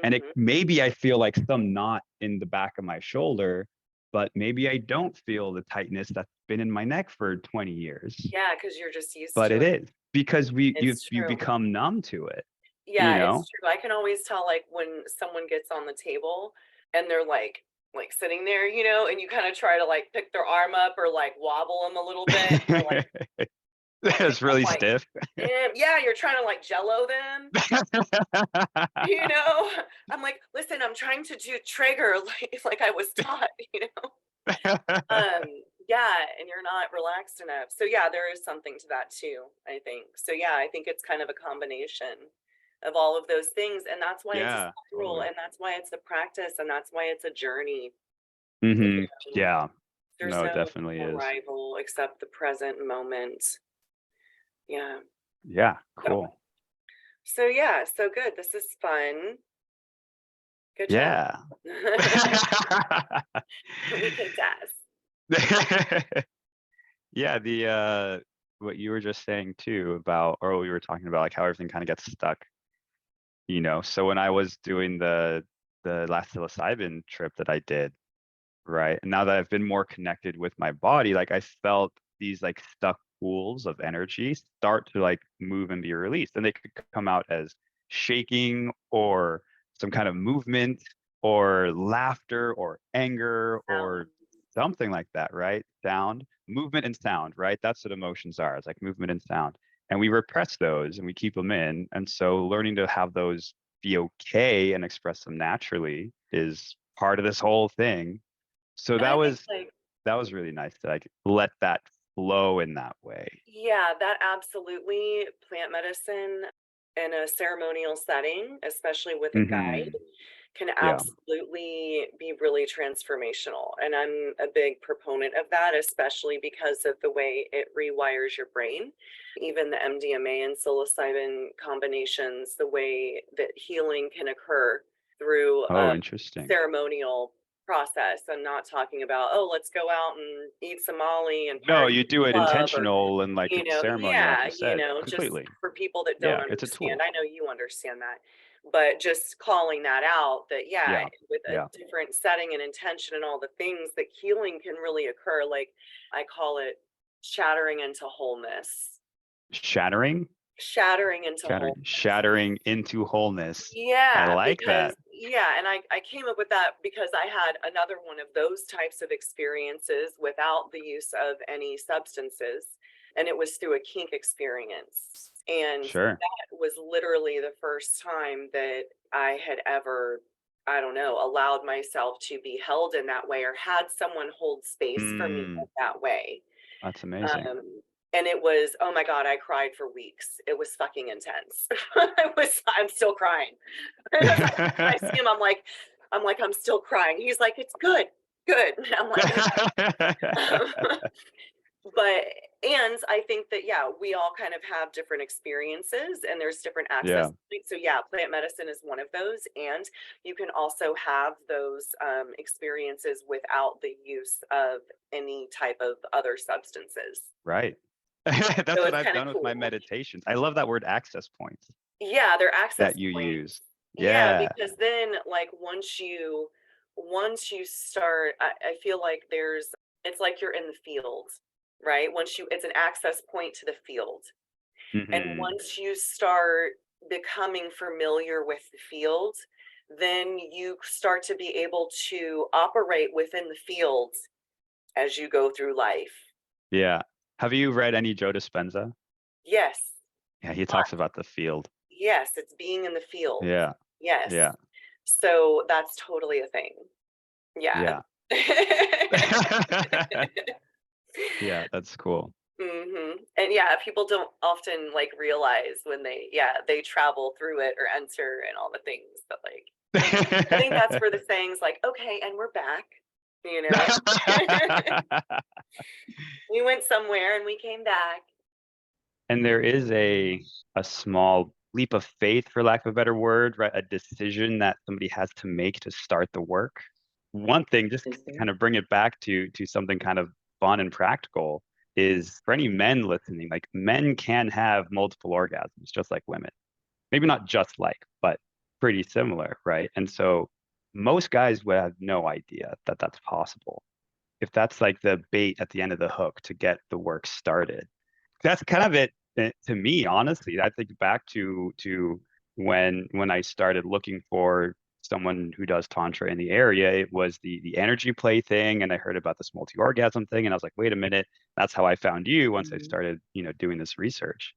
And it Mhm. maybe I feel like some knot in the back of my shoulder, but maybe I don't feel the tightness that's been in my neck for 20 years. Yeah, because you're just used But to it it. is because It's you true. become numb to it, you Yeah, know? it's true. I can always tell, like, when someone gets on the table and they're like sitting there, you know, and you kind of try to like pick their arm up or like wobble them a little bit, and they're like It's I'm really like, stiff. yeah, you're trying to like jello them, you know. I'm like, listen, I'm trying to do Traeger like I was taught, you know. Um, yeah, and you're not relaxed enough. So yeah, there is something to that too, I think. So yeah, I think it's kind of a combination of all of those things, and that's why it's a Yeah, spiral, totally. and that's why it's a practice, and that's why it's a journey. You Hmm. know, Yeah, there's no, it no definitely is. arrival except the present moment. Yeah. Yeah, So, cool. so yeah, so good. This is fun. Good job. Yeah. We kicked ass. Yeah, the what you were just saying too about, or what we were talking about, like how everything kind of gets stuck. So when I was doing the last psilocybin trip that I did, right? And now that I've been more connected with my body, like I felt these like stuck pools of energy start to like move and be released. And they could come out as shaking or some kind of movement or laughter or anger or something like that, right? Sound, movement and sound, right? That's what emotions are. It's like movement and sound. And we repress those and we keep them in. And so learning to have those be okay and express them naturally is part of this whole thing. So And that I think was like, that was really nice to like let that flow in that way. yeah, that absolutely plant medicine in a ceremonial setting, especially with a guide, Hmm. can Yeah. absolutely be really transformational. And I'm a big proponent of that, especially because of the way it rewires your brain. Even the MDMA and psilocybin combinations, the way that healing can occur through Oh, a interesting. ceremonial process. I'm not talking about, oh, let's go out and eat some Molly and No, party you at the do it club, or, intentional and like it's ceremony, like yeah, you said, just completely. for people that don't Yeah, it's a understand. tool. I know you understand that, but just calling that out, that, yeah, Yeah. with a Yeah. different setting and intention and all the things, that healing can really occur. Like, I call it shattering into wholeness. Shattering? Shattering into wholeness. Shattering into wholeness. I Yeah, like because that. yeah, and I came up with that because I had another one of those types of experiences without the use of any substances, and it was through a kink experience. And Sure. that was literally the first time that I had ever, I don't know, allowed myself to be held in that way, or had someone hold space for me in that way. That's amazing. And it was, oh my God, I cried for weeks. It was fucking intense. I'm still crying. I see him, I'm still crying. He's like, it's good, good. And I'm like, but, and I think that, yeah, we all kind of have different experiences, and there's different access Yeah. points. So yeah, plant medicine is one of those. And you can also have those experiences without the use of any type of other substances. Right. That's So what it's I've kind of done with cool. my meditations. I love that word access points Yeah, they're access that you points. use. Yeah, Yeah. because then, like, once you start, I feel like it's like you're in the field, right? It's an access point to the field. And Hmm. once you start becoming familiar with the field, then you start to be able to operate within the field as you go through life. Yeah. Have you read any Joe Dispenza? Yes. Yeah, he talks about the field. Yes, it's being in the field. Yeah. Yes. Yeah. So that's totally a thing. Yeah. Yeah. Yeah, that's cool. And yeah, people don't often like realize when they travel through it or enter and all the things, but like, I think that's where the saying's like, okay, and we're back, you know. We went somewhere and we came back. And there is a small leap of faith, for lack of a better word, right? A decision that somebody has to make to start the work. One thing, just Is to kind there? of bring it back to something kind of fun and practical, is for any men listening, like men can have multiple orgasms just like women. Maybe not just like, but pretty similar, right? And so most guys would have no idea that that's possible. If that's like the bait at the end of the hook to get the work started, that's kind of it, to me, honestly. I think back to when I started looking for someone who does tantra in the area. It was the energy play thing, and I heard about this multi-orgasm thing, and I was like, wait a minute, that's how I found you once I Mhm. started, doing this research.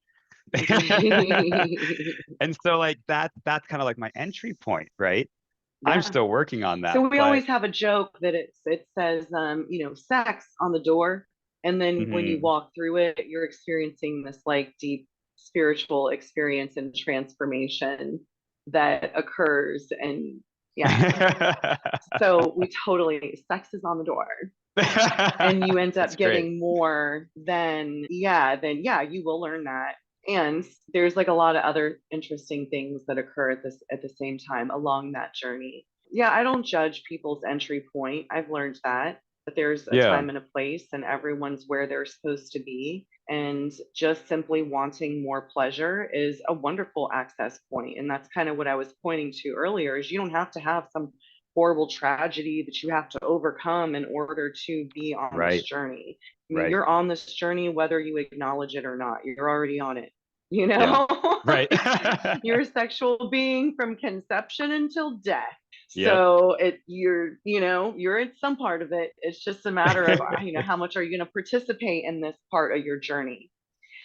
And so like that's kind of like my entry point, right? I'm Yeah. still working on that, So we but always have a joke that it says, sex on the door, and then when you mhm. walk through it, you're experiencing this like deep spiritual experience and transformation that occurs. And yeah, so we totally, sex is on the door, and you end That's up great. getting more than you will learn that. And there's like a lot of other interesting things that occur at the same time along that journey. Yeah, I don't judge people's entry point. I've learned that there's a Yeah, time and a place, and everyone's where they're supposed to be. And just simply wanting more pleasure is a wonderful access point. And that's kind of what I was pointing to earlier, is you don't have to have some horrible tragedy that you have to overcome in order to be on this right, journey. I mean, right. you're on this journey whether you acknowledge it or not. You're already on it, you Yeah, know? right. You're a sexual being from conception until death. Yep. So you're in some part of it. It's just a matter of, how much are you going to participate in this part of your journey?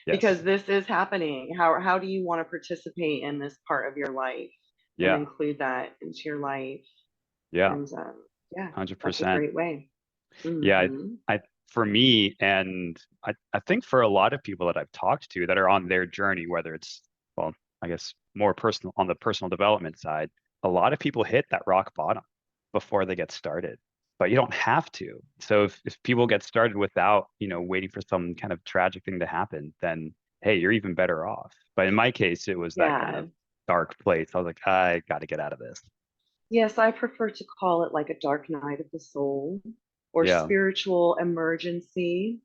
Because Yes. this is happening. How do you want to participate in this part of your life and Yeah. include that into your life? Yeah. And yeah, that's a 100%. great way. Yeah. Hmm. For me, and I think for a lot of people that I've talked to that are on their journey, whether it's, well, I guess more personal on the personal development side, a lot of people hit that rock bottom before they get started, but you don't have to. So if people get started without, waiting for some kind of tragic thing to happen, then hey, you're even better off. But in my case, it was that kind Yeah. of dark place. I was like, I got to get out of this. Yes, I prefer to call it like a dark night of the soul or Yeah. spiritual emergency,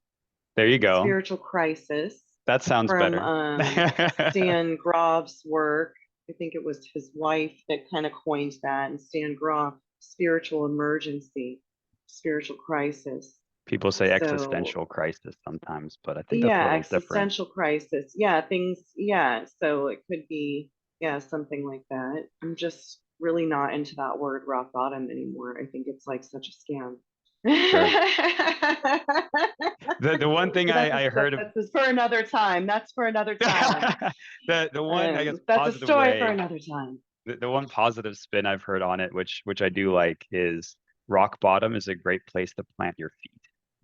There you go. spiritual crisis. That sounds from better. Stan Grof's work. I think it was his wife that kind of coined that. And Stan Grof, spiritual emergency, spiritual crisis. People say So, existential crisis sometimes, but I think that's a little different. Existential crisis. Yeah, things. Yeah, so it could be, something like that. I'm just really not into that word rock bottom anymore. I think it's like such a scam. Sure. The one thing I heard of that's for another time. That's for another time. the one I guess that's a story for another time. The one positive spin I've heard on it, which I do like, is rock bottom is a great place to plant your feet.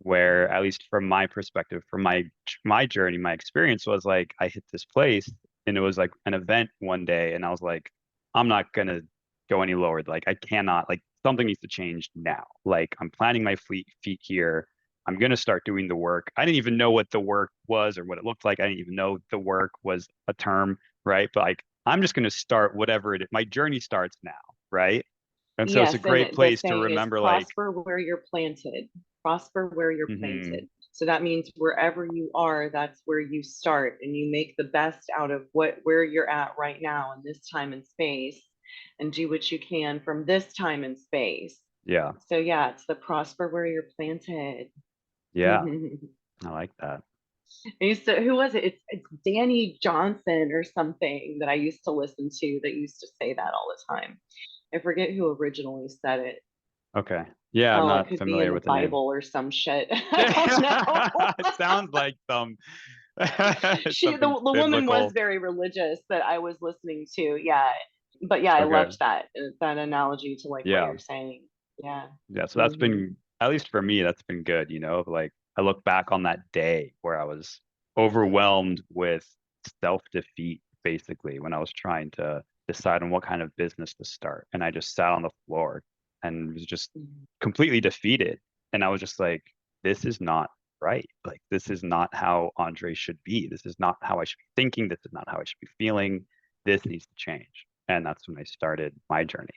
Where, at least from my perspective, from my journey, my experience was like I hit this place and it was like an event one day, and I was like, I'm not gonna go any lower. Like I cannot, like something needs to change now. Like I'm planting my feet here. I'm gonna start doing the work. I didn't even know what the work was or what it looked like. I didn't even know the work was a term, right? But like I'm just gonna start whatever it is. My journey starts now, right? And so it's a great place to remember, like, prosper where you're planted. Prosper where you're mhm, planted. So that means wherever you are, that's where you start, and you make the best out of where you're at right now in this time and space, and do what you can from this time and space. yeah, So yeah, it's the prosper where you're planted. yeah, I like that. I used to, who was it? It's Danny Johnson or something that I used to listen to that used to say that all the time. I forget who originally said it. Okay. Yeah, I'm Oh, it not could be in familiar the with the name. Bible or some shit. I don't know. It sounds like some something The woman was biblical. very religious that I was listening to. Yeah. But yeah, I Okay. loved that analogy to like what Yeah. you're saying. Yeah. Yeah. So that's been, at least for me, that's been good, like I look back on that day where I was overwhelmed with self-defeat, basically, when I was trying to decide on what kind of business to start. And I just sat on the floor and was just completely defeated. And I was just like, this is not right. Like, this is not how Andre should be. This is not how I should be thinking. This is not how I should be feeling. This needs to change. And that's when I started my journey.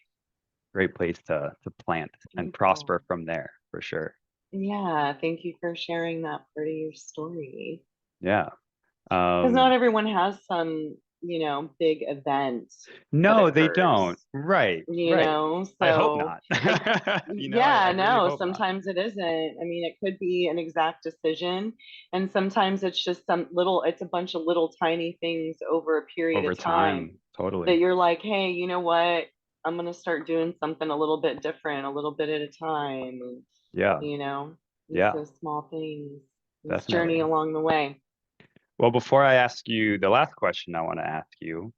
Great place to plant and prosper from there, for sure. Yeah, thank you for sharing that part of your story. Yeah. Because not everyone has some, big event No, that they occurs, don't. Right. Right. I hope so not. I yeah, really no, hope not. sometimes it isn't. I mean, it could be an exact decision, and sometimes it's just it's a bunch of little tiny things over a period Over of time time, totally. that you're like, hey, you know what? I'm gonna start doing something a little bit different, a little bit at a time. And, Yeah. just Yeah. those small things, this Definitely. journey along the way. Well, before I ask you the last question I want to ask you,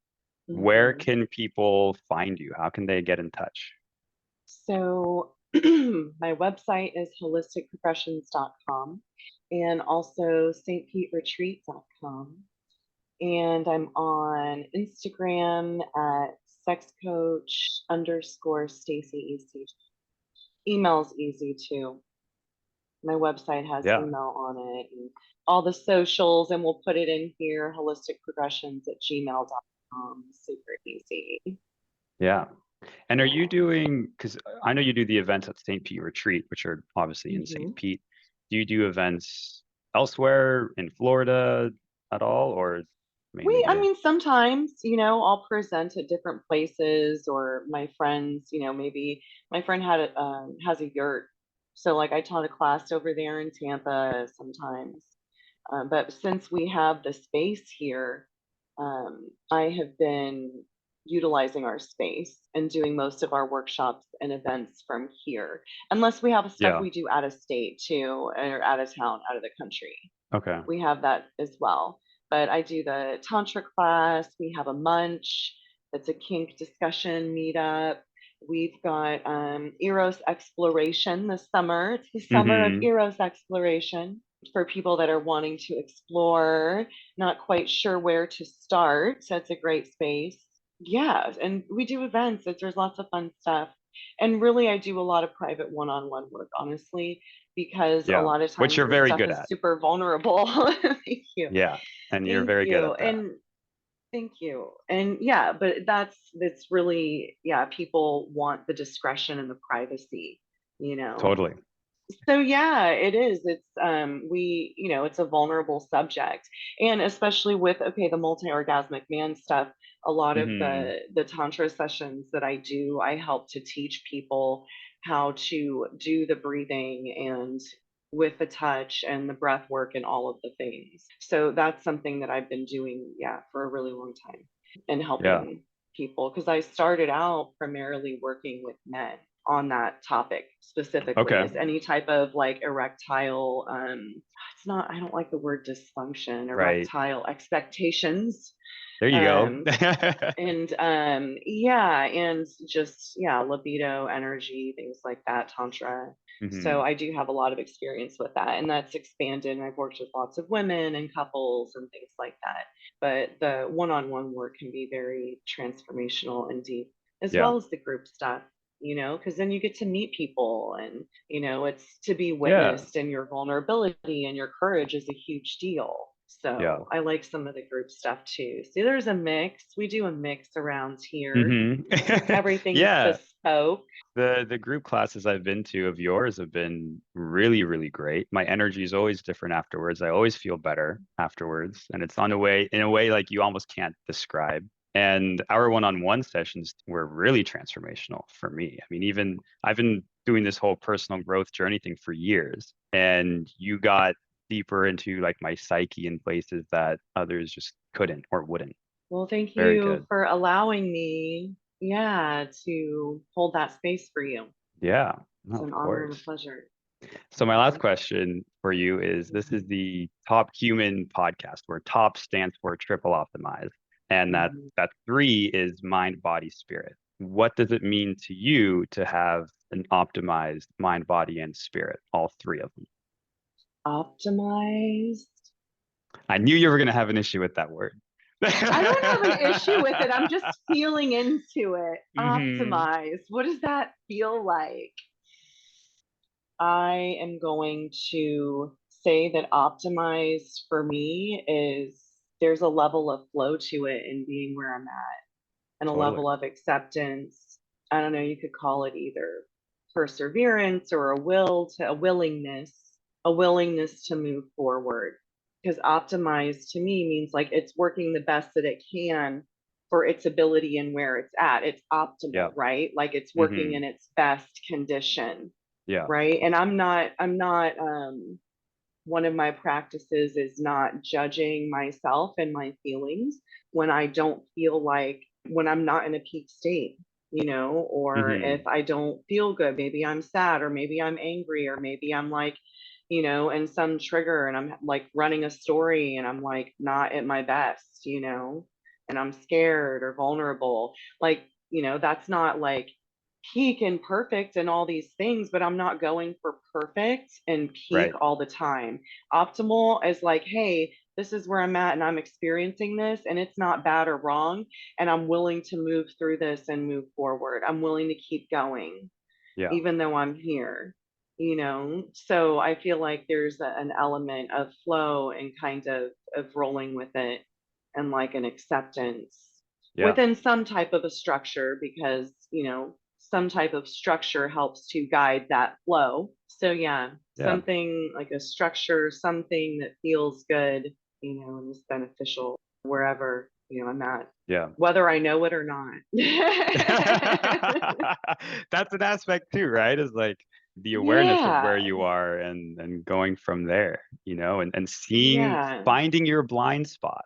where can people find you? How can they get in touch? So my website is holisticprogressions.com and also stpeteretreat.com. And I'm on Instagram at sexcoach_Stacie Ysidro. Email's easy too. My website has Yeah. email on it and all the socials, and we'll put it in here, holisticprogressions@gmail.com. Super easy. Yeah. And are you doing, because I know you do the events at St. Pete Retreat, which are obviously in St. Pete. Do you do events elsewhere in Florida at all, or mainly I here? mean, sometimes, I'll present at different places, or my friends, maybe my friend has a yurt. So like I taught a class over there in Tampa sometimes. But since we have the space here, I have been utilizing our space and doing most of our workshops and events from here, unless we have stuff we do out of state too, or out of town, out of the country. Okay. We have that as well. But I do the tantra class. We have a munch. That's a kink discussion meetup. We've got Eros exploration this summer. It's the summer of Eros exploration for people that are wanting to explore, not quite sure where to start. So it's a great space. yeah, and we do events. There's lots of fun stuff. And really, I do a lot of private one-on-one work, honestly, because a Yeah. lot of Which times you're this very stuff good is at. super vulnerable. Thank you. Yeah. And you're Thank very good you. at that. And thank you. And yeah, but that's really, yeah, people want the discretion and the privacy, you know. Totally. So yeah, it is. It's we, it's a vulnerable subject. And especially with okay, the multi-orgasmic man stuff, a lot of Hmm. the tantra sessions that I do, I help to teach people how to do the breathing and with the touch and the breath work and all of the things. So that's something that I've been doing, yeah, for a really long time and Yeah. helping people because I started out primarily working with men on that topic specifically Okay. is any type of like erectile it's not I don't like the word dysfunction, Right. erectile expectations, There you go. um and yeah, and just yeah, libido, energy, things like that, tantra. So Hmm. I do have a lot of experience with that, and that's expanded, and I've worked with lots of women and couples and things like that. But the one-on-one work can be very transformational and deep, as Yeah. well as the group stuff, because then you get to meet people, and it's to be Yeah. witnessed, and your vulnerability and your courage is a huge deal. Yeah. So I like some of the group stuff too. See, there's a mix. We do a mix around here. Hmm. Everything's Yeah. bespoke. The group classes I've been to of yours have been really, really great. My energy is always different afterwards. I always feel better afterwards. And it's in a way like you almost can't describe. And our one-on-one sessions were really transformational for me. I mean, even I've been doing this whole personal growth journey thing for years, and you got deeper into like my psyche in places that others just couldn't or wouldn't. Well, thank Very you good. for allowing me, yeah, to hold that space for you. Yeah, It's no, an of honor and a course. pleasure. So my last question for you is this is the Top Human podcast where top stands for triple optimize. And Mhm. that three is mind, body, spirit. What does it mean to you to have an optimized mind, body, and spirit, all three of them? Optimized. I knew you were going to have an issue with that word. I don't have an issue with it. I'm just feeling into it. Hmm. Optimized. What does that feel like? I am going to say that optimized for me is there's a level of flow to it in being where I'm at and a Totally. level of acceptance. I don't know, you could call it either perseverance or a willingness to move forward. Because optimized to me means like it's working the best that it can for its ability and where it's at. It's Yeah. optimal, right? Like it's working Hmm. in its best condition, Yeah. right? And I'm not one of my practices is not judging myself and my feelings when I don't feel like when I'm not in a peak state, or if Hmm. I don't feel good, maybe I'm sad or maybe I'm angry or maybe I'm like, in some trigger and I'm like running a story and I'm like not at my best, and I'm scared or vulnerable. Like, that's not like peak and perfect and all these things, but I'm not going for perfect and peak Right. all the time. Optimal is like, hey, this is where I'm at and I'm experiencing this and it's not bad or wrong. And I'm willing to move through this and move forward. I'm willing to keep going, Yeah. even though I'm here. So I feel like there's an element of flow and kind of rolling with it and like an acceptance Yeah. within some type of a structure because some type of structure helps to guide that flow. So yeah, Yeah. something like a structure, something that feels good, and is beneficial wherever I'm at, Yeah. whether I know it or not. That's an aspect too, right? Is like the awareness of where Yeah, you are and going from there, and seeing, yeah. finding your blind spot,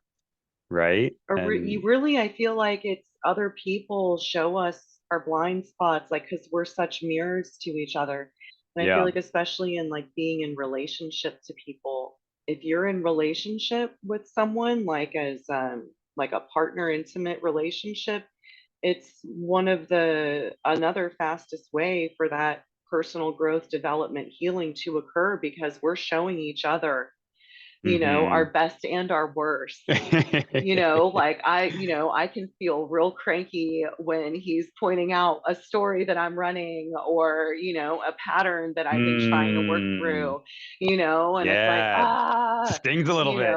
right? You And really, I feel like it's other people show us our blind spots, like, because we're such mirrors to each other. And I feel yeah, like, especially in like being in relationship to people, if you're in relationship with someone, like a partner, intimate relationship, it's one of the another fastest way for that personal growth, development, healing to occur because we're showing each other our best and our worst. Like I can feel real cranky when he's pointing out a story that I'm running, or, a pattern that I've been trying to work through, and it's like, stings a little bit.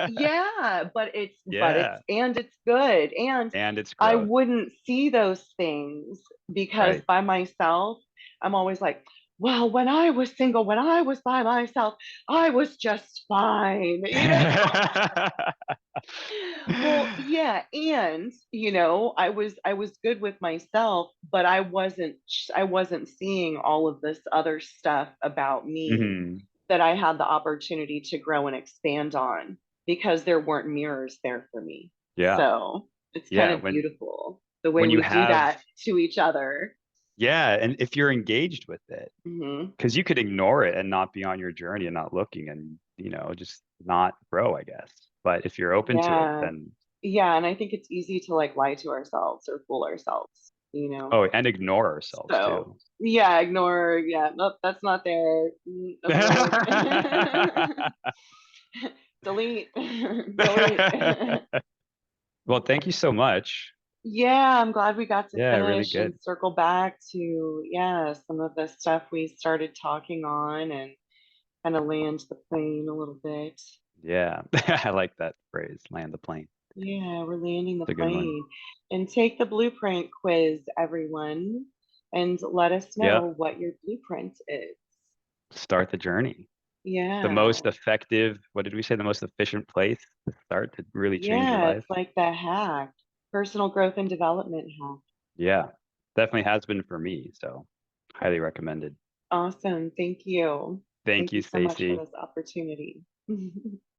Yeah, but it's Yeah. it's good. And it's I growth. wouldn't see those things because Right. by myself, I'm always like, well, when I was single, when I was by myself, I was just fine. Well, yeah, and I was good with myself, but I wasn't seeing all of this other stuff about me hmm that I had the opportunity to grow and expand on, because there weren't mirrors there for me. Yeah. So it's kind Yeah. of beautiful the way When you we do have, that to each other. yeah, and if you're engaged with it, Hmm. because you could ignore it and not be on your journey and not looking and, just not grow, I guess. But if you're open to it, Yeah. then, Yeah, and I think it's easy to like lie to ourselves or fool ourselves. oh, and ignore ourselves So too. yeah, ignore. Yeah, nope, that's not there. Avoid. Delete. Delete. Well, thank you so much. Yeah, I'm glad we got to Yeah, really finish and good. circle back to, yeah, some of the stuff we started talking on, and kind of land the plane a little bit. Yeah. I like that phrase, land the plane. Yeah, we're landing the It's a good one. plane. And take the blueprint quiz, everyone, and let us Yep. know what your blueprint is. Start the journey. The Yeah. most effective, what did we say? The most efficient place to start to really change your Yeah, life. it's like the hack, personal growth and development hack. Yeah, definitely has been for me. So highly recommended. Awesome. Thank you. Thank Thank you, you so much for Stacie. this opportunity.